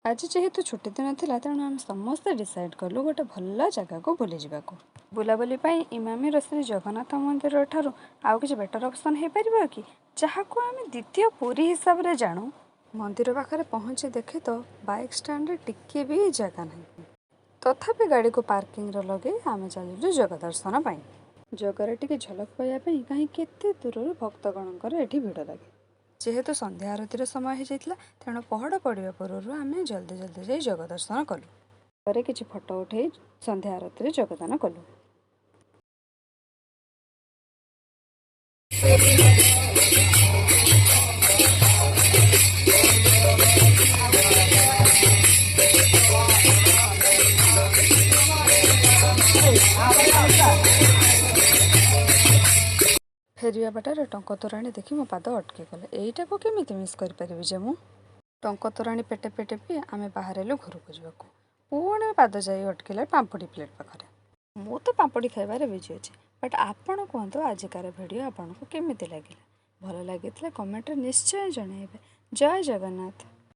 आज जेहेतु छुट्टी दिन थिला तेणु आम समस्ते डिसाइड कलु गोटे भल जगह को बुली जावाक बुलाबुली इमामीर श्री जगन्नाथ मंदिर ठारू आउ किसी बेटर ऑप्शन हो पार कि जहाँ को आम द्वितीय पुरी हिसाब से जानू। मंदिर पाखे पहुँची देखे तो बाइक स्टैंड रे टिके भी जगह नहीं, तथापि गाड़ी को पार्किंग लगे आम चलु जग दर्शन पाई। जगार टिके झलक पाइबापी कहीं केते दूर भक्तगणकर एठी भिड़ लगे। जेहेतु संध्या आरती समय हो जाता तेणु पहड़ पड़ा पूर्व आम जल्दी जल्दी जाई जग दर्शन कलु। किसी फोटो उठे संध्या आरती योगदान कलु। फेरिया बाटर टंक तोराणी देखी मो पाद अटकी गला। यहीटा को केमिति मिस कर पारिबि जे मु टंक तोराणी पेटे पेटे पी आम बाहर घर को जावाक पुणी पाद जाई अटकिला पांपड़ी प्लेट पाखे। मु तो पांपड़ी खाइबार बिजी अच्छे, बट आपण कहतु आजिकार भिडियो आपन को केमिति लागिला। भल लगी कमेंट निश्चय जनइबे। जय जगन्नाथ।